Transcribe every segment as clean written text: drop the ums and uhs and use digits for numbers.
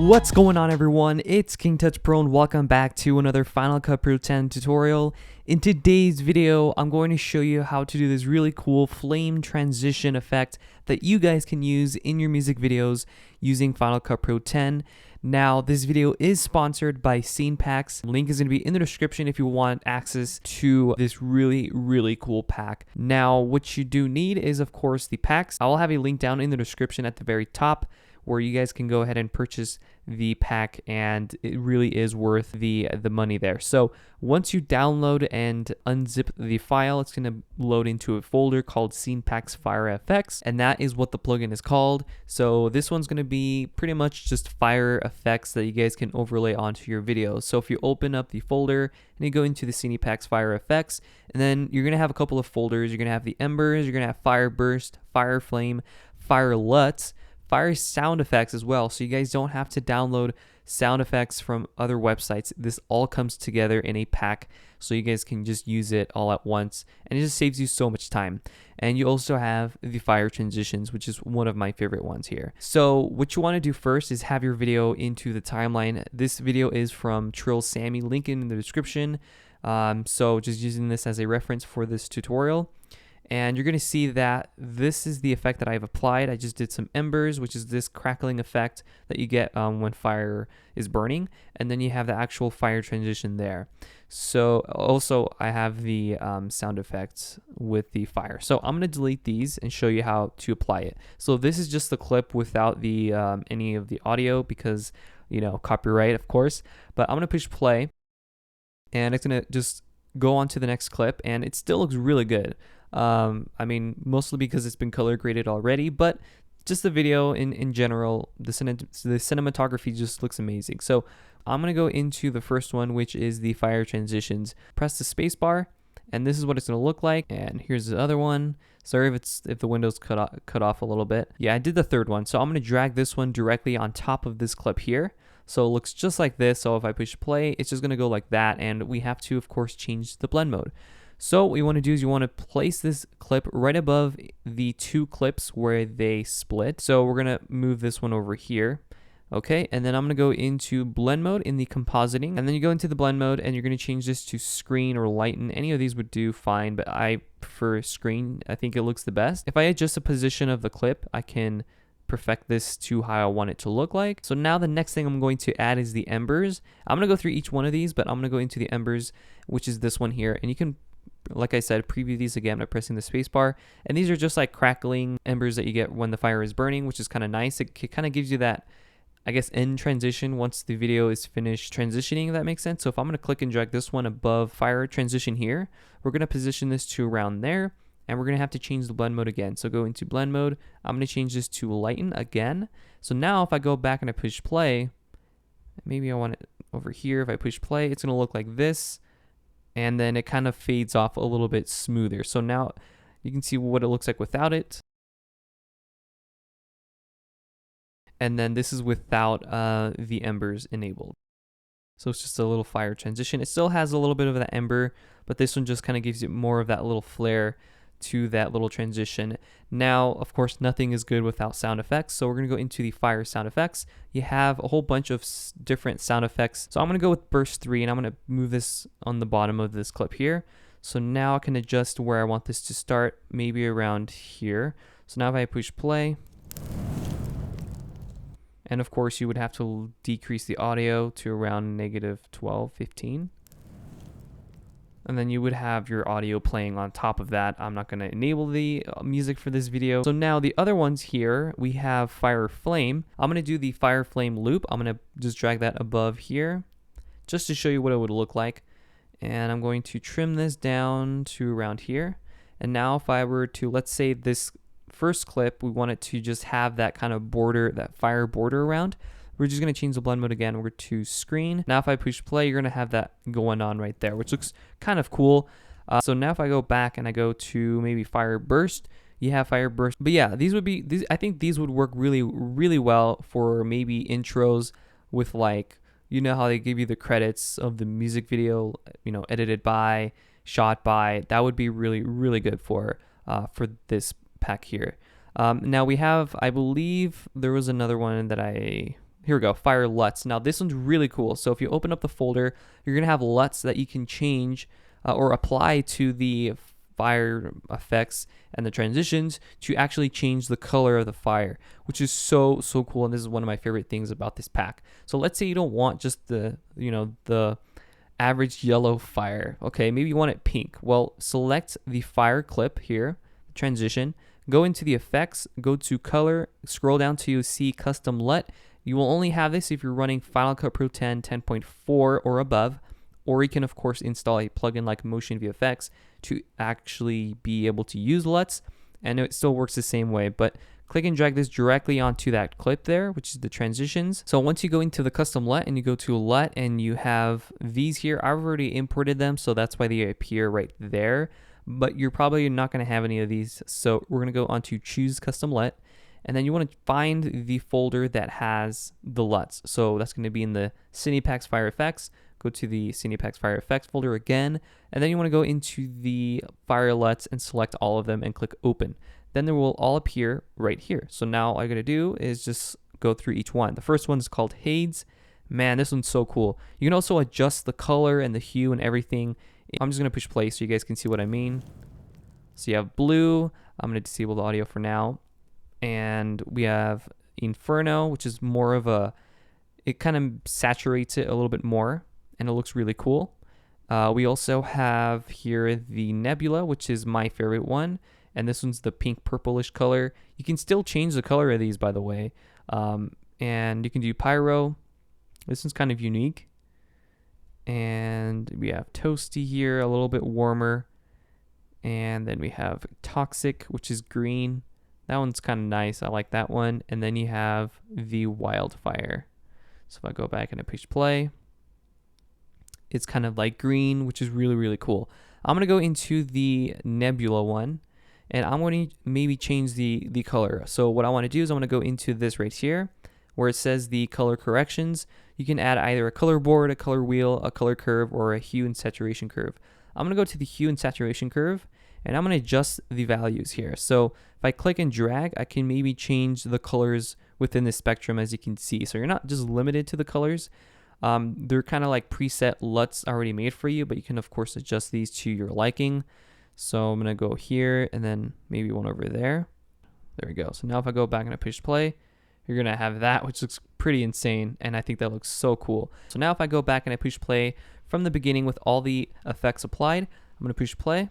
What's going on, everyone? It's King Touch Pro and welcome back to another Final Cut Pro 10 tutorial. In today's video, I'm going to show you how to do this really cool flame transition effect that you guys can use in your music videos using Final Cut Pro 10. Now, this video is sponsored by CinePacks. Link is going to be in the description if you want access to this really cool pack. Now, what you do need is, of course, the packs. I'll have a link down in the description at the very top where you guys can go ahead and purchase the pack, and it really is worth the money there. So once you download and unzip the file, it's going to load into a folder called CinePacks Fire FX, and that is what the plugin is called. So this one's going to be pretty much just fire effects that you guys can overlay onto your videos. So if you open up the folder and you go into the CinePacks Fire FX, and then you're going to have a couple of folders. You're going to have the Embers, you're going to have Fire Burst, Fire Flame, Fire LUTs, Fire sound effects as well, so you guys don't have to download sound effects from other websites. This all comes together in a pack, so you guys can just use it all at once, and it just saves you so much time. And you also have the fire transitions, which is one of my favorite ones here. So what you want to do first is have your video into the timeline. This video is from Trill Sammy, link in the description. So just using this as a reference for this tutorial. And you're going to see that this is the effect that I've applied. I just did some embers, which is this crackling effect that you get when fire is burning. And then you have the actual fire transition there. So also I have the sound effects with the fire. So I'm going to delete these and show you how to apply it. So this is just the clip without the any of the audio because, you know, copyright, of course. But I'm going to push play and it's going to just go on to the next clip, and it still looks really good. I mean, mostly because it's been color graded already, but just the video in general, the cinematography just looks amazing. So I'm going to go into the first one, which is the fire transitions. Press the space bar, and this is what it's going to look like. And here's the other one. Sorry if the window's cut off a little bit. Yeah, I did the third one. So I'm going to drag this one directly on top of this clip here. So it looks just like this. So if I push play, it's just going to go like that. And we have to, of course, change the blend mode. So what you want to do is you want to place this clip right above the two clips where they split. So we're going to move this one over here. Okay, and then I'm going to go into blend mode in the compositing, and then you go into the blend mode and you're going to change this to screen or lighten. Any of these would do fine, but I prefer screen. I think it looks the best. If I adjust the position of the clip, I can perfect this to how I want it to look like. So now the next thing I'm going to add is the embers. I'm going to go through each one of these, but I'm going to go into the embers, which is this one here, and you can, like I said, preview these again by pressing the space bar. And these are just like crackling embers that you get when the fire is burning, which is kind of nice. It kind of gives you that, I guess, end transition once the video is finished transitioning, if that makes sense. So if I'm going to click and drag this one above fire transition here, we're going to position this to around there, and we're going to have to change the blend mode again. So go into blend mode. I'm going to change this to lighten again. So now if I go back and I push play, maybe I want it over here. If I push play, it's going to look like this. And then it kind of fades off a little bit smoother. So now you can see what it looks like without it. And then this is without the embers enabled. So it's just a little fire transition. It still has a little bit of that ember, but this one just kind of gives you more of that little flare to that little transition. Now, of course, nothing is good without sound effects. So we're going to go into the fire sound effects. You have a whole bunch of different sound effects. So I'm going to go with burst 3, and I'm going to move this on the bottom of this clip here. So now I can adjust where I want this to start, maybe around here. So now if I push play, and of course you would have to decrease the audio to around -12, 15. And then you would have your audio playing on top of that. I'm not going to enable the music for this video. So now the other ones here, we have Fire Flame. I'm going to do the Fire Flame loop. I'm going to just drag that above here just to show you what it would look like. And I'm going to trim this down to around here. And now if I were to, let's say this first clip, we want it to just have that kind of border, that fire border around. We're just going to change the blend mode again. We're to screen. Now if I push play, you're going to have that going on right there, which looks kind of cool. So now if I go back and I go to maybe fire burst, you have fire burst. But yeah, I think these would work really well for maybe intros with, like, you know how they give you the credits of the music video, you know, edited by, shot by. That would be really good for this pack here. Now we have, I believe there was another one that I here we go, Fire LUTs. Now this one's really cool. So if you open up the folder, you're gonna have LUTs that you can change or apply to the fire effects and the transitions to actually change the color of the fire, which is so cool. And this is one of my favorite things about this pack. So let's say you don't want just the the average yellow fire. Okay, maybe you want it pink. Well, select the fire clip here, transition, go into the effects, go to color, scroll down to see custom LUT. You will only have this if you're running Final Cut Pro 10 10.4 or above, or you can of course install a plugin like Motion VFX to actually be able to use LUTs, and it still works the same way. But click and drag this directly onto that clip there, which is the transitions. So once you go into the custom LUT and you go to LUT and you have these here, I've already imported them, so that's why they appear right there. But you're probably not going to have any of these. So we're going to go onto choose custom LUT, and then you want to find the folder that has the LUTs. So that's going to be in the CinePacks Fire FX. Go to the CinePacks Fire FX folder again, and then you want to go into the Fire LUTs and select all of them and click open. Then they will all appear right here. So now all I got to do is just go through each one. The first one is called Hades. Man, this one's so cool. You can also adjust the color and the hue and everything. I'm just going to push play so you guys can see what I mean. So you have blue. I'm going to disable the audio for now. And we have Inferno, which is more of a, it kind of saturates it a little bit more, and it looks really cool. We also have here the Nebula, which is my favorite one. And this one's the pink purplish color. You can still change the color of these, by the way. And you can do Pyro. This one's kind of unique. And we have Toasty here, a little bit warmer. And then we have Toxic, which is green. That one's kind of nice. I like that one. And then you have the Wildfire. So if I go back and I push play, it's kind of like green, which is really cool. I'm going to go into the Nebula one, and I'm going to maybe change the color. So what I want to do is I want to go into this right here where it says the color corrections. You can add either a color board, a color wheel, a color curve, or a hue and saturation curve. I'm going to go to the hue and saturation curve, and I'm going to adjust the values here. So if I click and drag, I can maybe change the colors within the spectrum, as you can see. So you're not just limited to the colors. They're kind of like preset LUTs already made for you, but you can of course adjust these to your liking. So I'm going to go here and then maybe one over there. There we go. So now if I go back and I push play, you're going to have that, which looks pretty insane. And I think that looks so cool. So now if I go back and I push play from the beginning with all the effects applied, I'm going to push play.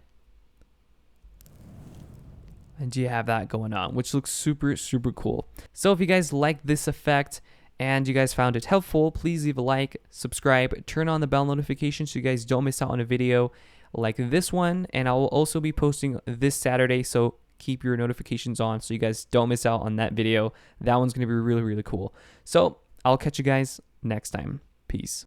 And you have that going on, which looks super cool. So if you guys like this effect and you guys found it helpful, please leave a like, subscribe, turn on the bell notification so you guys don't miss out on a video like this one. And I will also be posting this Saturday, so keep your notifications on so you guys don't miss out on that video. That one's going to be really cool. So I'll catch you guys next time. Peace.